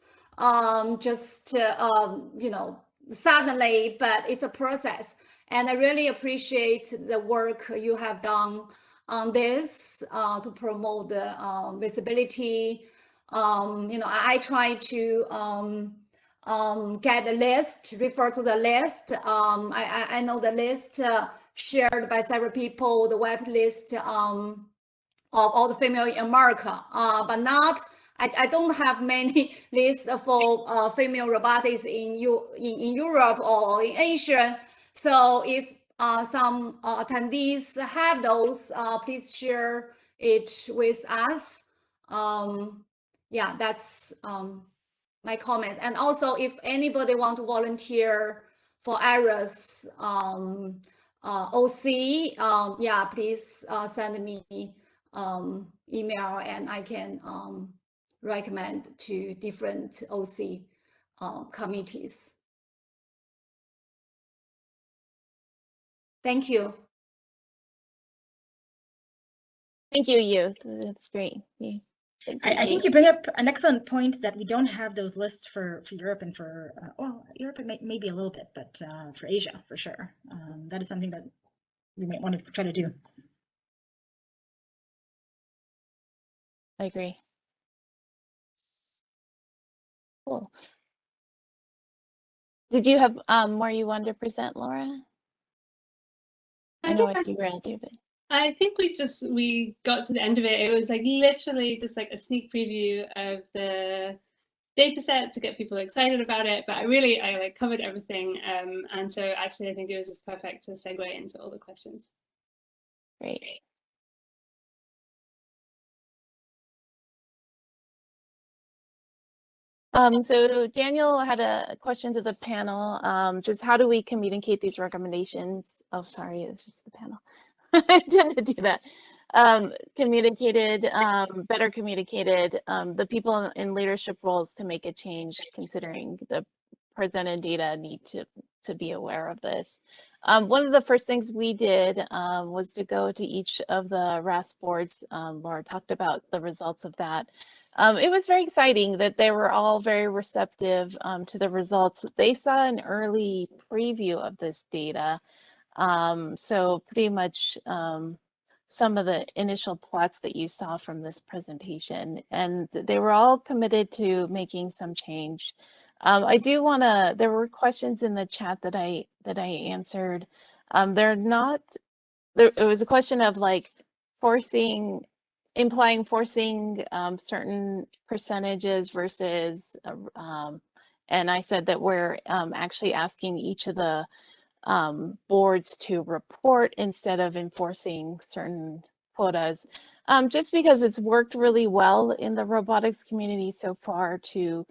just you know, suddenly, but it's a process. And I really appreciate the work you have done on this to promote the visibility. You know, I try to get the list, refer to the list. I know the list shared by several people, the web list of all the female in America, but not, I don't have many lists for female robotics in Europe or in Asia. So if some attendees have those, please share it with us. Yeah, that's my comments. And also, if anybody want to volunteer for IRAS OC, yeah, please send me email, and I can recommend to different OC committees. Thank you. Thank you, Yu. That's great. Yeah. I think you bring up an excellent point that we don't have those lists for Europe and for, well, Europe maybe a little bit, but for Asia, for sure. That is something that we might want to try to do. I agree. Cool. Did you have more you wanted to present, Laura? I know I derailed you, but I think we got to the end of it. It was like literally just like a sneak preview of the data set to get people excited about it. But I like covered everything. And so actually I think it was just perfect to segue into all the questions. great. So Daniel had a question to the panel, just how do we communicate these recommendations? Oh, sorry, it's just the panel. I tend to do that. Better communicated, the people in leadership roles to make a change, considering the presented data need to be aware of this. One of the first things we did was to go to each of the RAS boards. Laura talked about the results of that. It was very exciting that they were all very receptive to the results. They saw an early preview of this data. So pretty much some of the initial plots that you saw from this presentation, and they were all committed to making some change. I do want to, there were questions in the chat that I answered. They're not, it was a question of like implying forcing certain percentages versus, and I said that we're actually asking each of the boards to report instead of enforcing certain quotas, just because it's worked really well in the robotics community so far to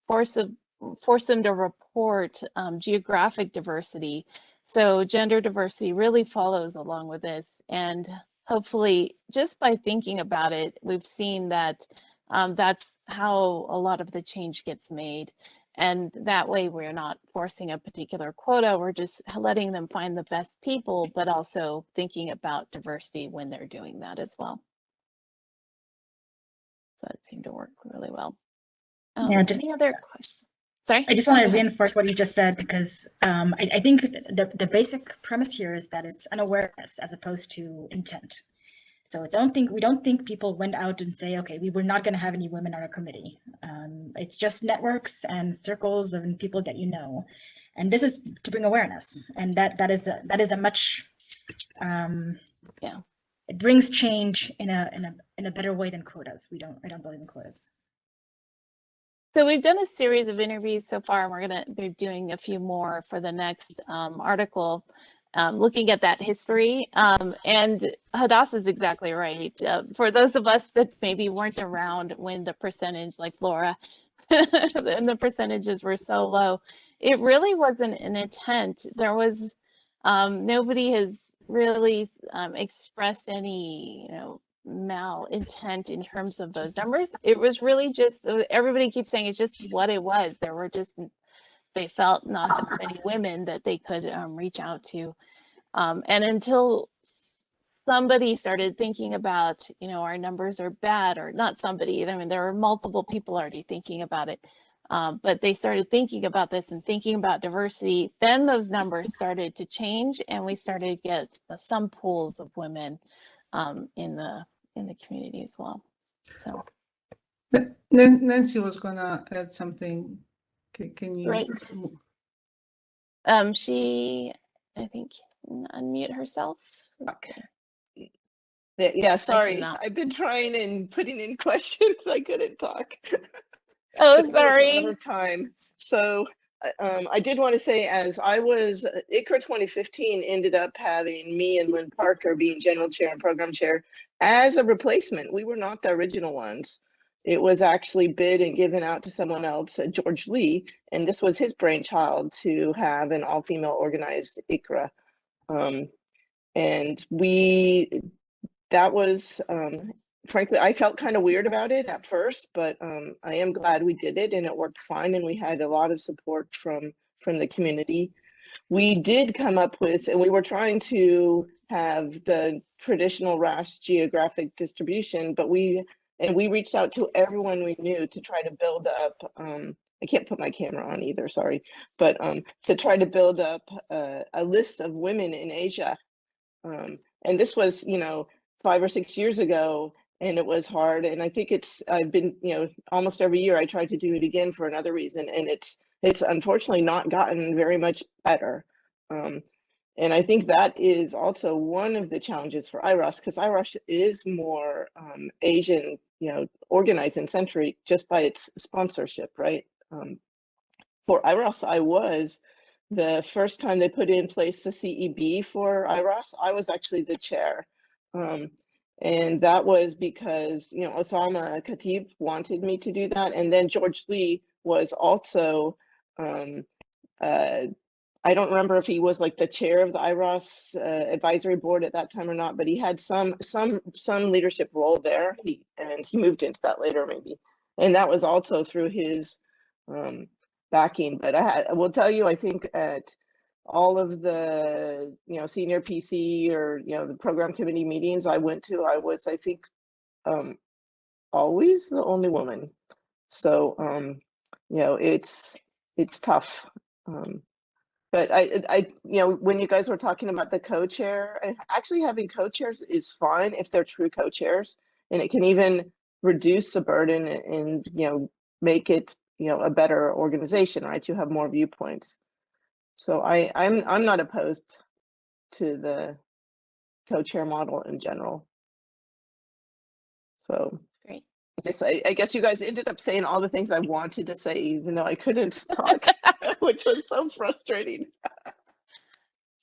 force them to report geographic diversity. So gender diversity really follows along with this, and hopefully just by thinking about it, we've seen that that's how a lot of the change gets made. And that way we're not forcing a particular quota, we're just letting them find the best people, but also thinking about diversity when they're doing that as well. So it seemed to work really well. Yeah, any other questions? Sorry? I just want to reinforce what you just said, because I think the basic premise here is that it's unawareness as opposed to intent. So we don't think people went out and say, okay, we were not going to have any women on our committee. It's just networks and circles of people that you know, and this is to bring awareness, and that is a much it brings change in a better way than quotas. I don't believe in quotas. So we've done a series of interviews so far, and we're going to be doing a few more for the next article. Looking at that history, and Hadas is exactly right. For those of us that maybe weren't around when the percentage, like Laura, and the percentages were so low, it really wasn't an intent. There was, nobody has really expressed any, malintent in terms of those numbers. It was really just, everybody keeps saying it's just what it was. There were just, they felt not that many women that they could reach out to. And until somebody started thinking about, our numbers are bad, or not somebody, I mean, there were multiple people already thinking about it, but they started thinking about this and thinking about diversity, then those numbers started to change, and we started to get some pools of women in the community as well. So Nancy was gonna add something. Can you? Right. She, I think, unmute herself. Okay. Yeah, sorry. I've been trying and putting in questions. I couldn't talk. Oh, sorry. Over time. So I did want to say, as I was, ICRA 2015 ended up having me and Lynn Parker being general chair and program chair as a replacement. We were not the original ones. It was actually bid and given out to someone else, George Lee, and this was his brainchild to have an all-female organized ICRA. And that was, frankly, I felt kind of weird about it at first, but I am glad we did it, and it worked fine, and we had a lot of support from the community. We did come up with, and we were trying to have the traditional RAS geographic distribution, but we reached out to everyone we knew to try to build up, I can't put my camera on either, sorry, but to try to build up a list of women in Asia. And this was, 5 or 6 years ago, and it was hard. And I think I've been, almost every year I try to do it again for another reason. And it's unfortunately not gotten very much better. And I think that is also one of the challenges for IRAS, because IRAS is more Asian, organized and centric just by its sponsorship, right? For IRAS, I was, the first time they put in place the CEB for IRAS, I was actually the chair. And that was because, Osama Khatib wanted me to do that. And then George Lee was also, I don't remember if he was like the chair of the IRAS advisory board at that time or not, but he had some leadership role there. He moved into that later maybe. And that was also through his backing. But I will tell you, I think at all of the, senior PC or, the program committee meetings I went to, I was, I think, always the only woman. So, it's tough. But when you guys were talking about the co-chair, actually having co-chairs is fine if they're true co-chairs, and it can even reduce the burden and, make it, a better organization, right? You have more viewpoints. So I'm not opposed to the co-chair model in general. So Great. I guess you guys ended up saying all the things I wanted to say, even though I couldn't talk, which was so frustrating.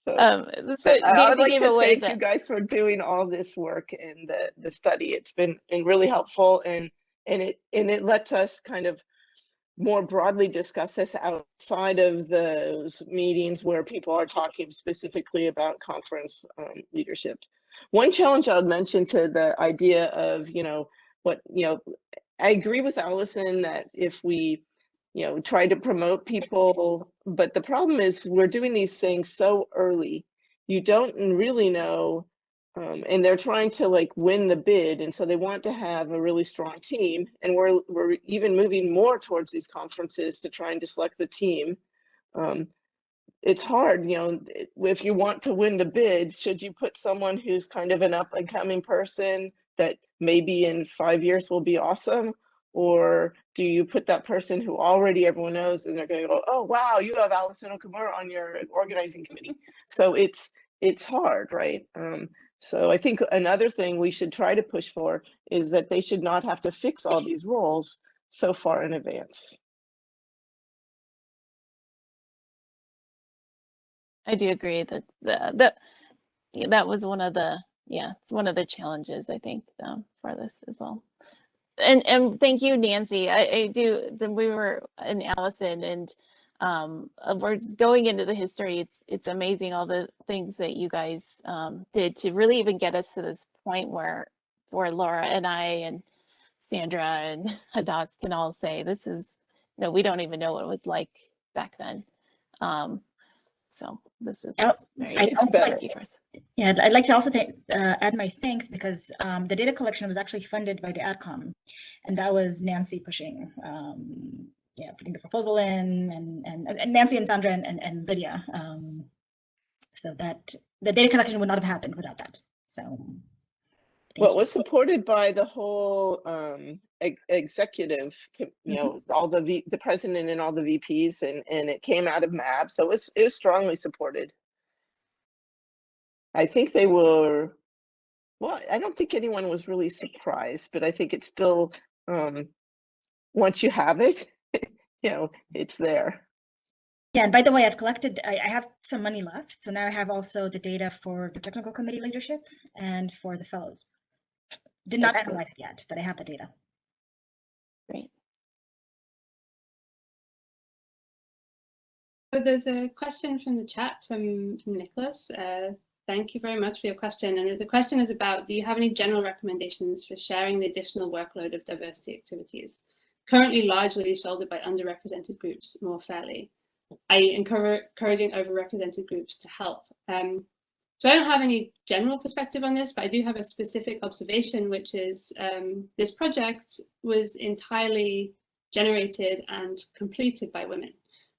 So I would like to thank you guys for doing all this work and the study. It's been really helpful, and it lets us kind of more broadly discuss this outside of those meetings where people are talking specifically about conference leadership. One challenge I would mention to the idea of, I agree with Allison that if we, try to promote people, but the problem is we're doing these things so early, you don't really know, and they're trying to like win the bid, and so they want to have a really strong team, and we're even moving more towards these conferences to trying to select the team. It's hard, if you want to win the bid, should you put someone who's kind of an up and coming person that maybe in 5 years will be awesome? Or do you put that person who already everyone knows and they're going to go, oh, wow, you have Allison Okamura on your organizing committee. So it's hard, right? So I think another thing we should try to push for is that they should not have to fix all these roles so far in advance. I do agree that that was one of the, it's one of the challenges, I think, for this as well. And thank you, Nancy. I do. Then we were in Allison, and we're going into the history. It's amazing all the things that you guys did to really even get us to this point where Laura and I and Sandra and Hadas can all say this is, we don't even know what it was like back then. So this is better. For us. Yeah, I'd like to also add my thanks, because the data collection was actually funded by the AdCom, and that was Nancy pushing, putting the proposal in, and Nancy and Sandra and Lydia. So that the data collection would not have happened without that. So. Well, it was supported by the whole executive, all the president and all the VPs, and it came out of MAB, so it was strongly supported. I think they were, well, I don't think anyone was really surprised, but I think it's still, once you have it, it's there. Yeah, and by the way, I've collected, I have some money left, so now I have also the data for the technical committee leadership and for the fellows. Did not analyze it yet, but I have the data. Great. So there's a question from the chat from Nicholas. Thank you very much for your question. And the question is about, do you have any general recommendations for sharing the additional workload of diversity activities, currently largely shouldered by underrepresented groups, more fairly, i.e. encouraging overrepresented groups to help? So I don't have any general perspective on this, but I do have a specific observation, which is this project was entirely generated and completed by women.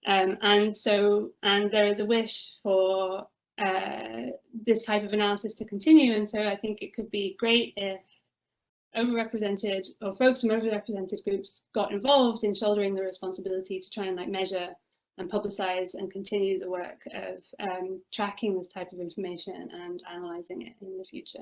And there is a wish for this type of analysis to continue. And so I think it could be great if overrepresented or folks from overrepresented groups got involved in shouldering the responsibility to try and measure and publicize and continue the work of tracking this type of information and analyzing it in the future.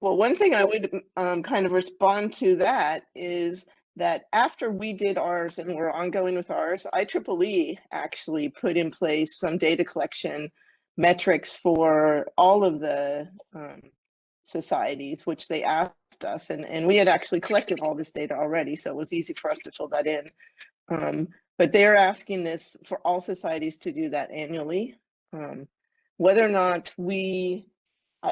Well, one thing I would kind of respond to that is that after we did ours and we're ongoing with ours, IEEE actually put in place some data collection metrics for all of the societies, which they asked us, and we had actually collected all this data already, so it was easy for us to fill that in. But they're asking this for all societies to do that annually. Whether or not we,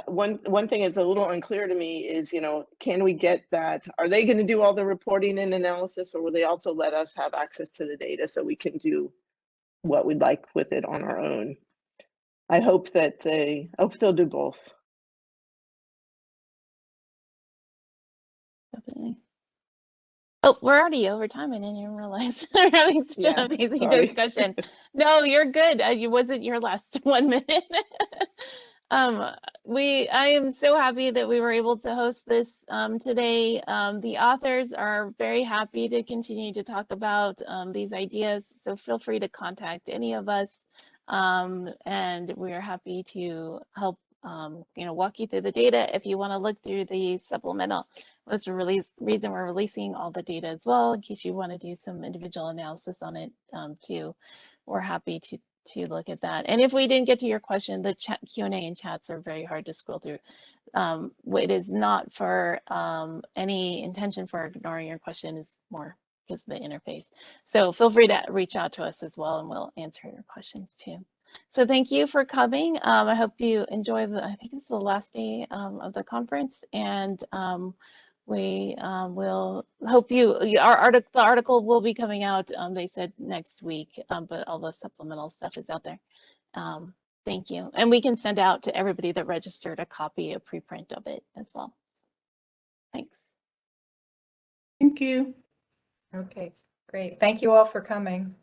one thing is a little unclear to me is, can we get that? Are they going to do all the reporting and analysis, or will they also let us have access to the data so we can do what we'd like with it on our own. I hope they'll do both. Definitely. Oh, we're already over time. I didn't even realize we're having such an amazing sorry. discussion. No, you're good. It wasn't your last 1 minute. I am so happy that we were able to host this today. The authors are very happy to continue to talk about these ideas, so feel free to contact any of us, and we are happy to help walk you through the data. If you want to look through the supplemental, was the reason we're releasing all the data as well, in case you want to do some individual analysis on it too. We're happy to look at that. And if we didn't get to your question, the Q&A and chats are very hard to scroll through. It is not for any intention for ignoring your question, it's more because of the interface. So feel free to reach out to us as well, and we'll answer your questions too. So thank you for coming. I hope you enjoy I think it's the last day of the conference, and we will hope the article will be coming out, they said next week, but all the supplemental stuff is out there. Thank you. And we can send out to everybody that registered a copy, a preprint of it as well. Thanks. Thank you. Okay, great. Thank you all for coming.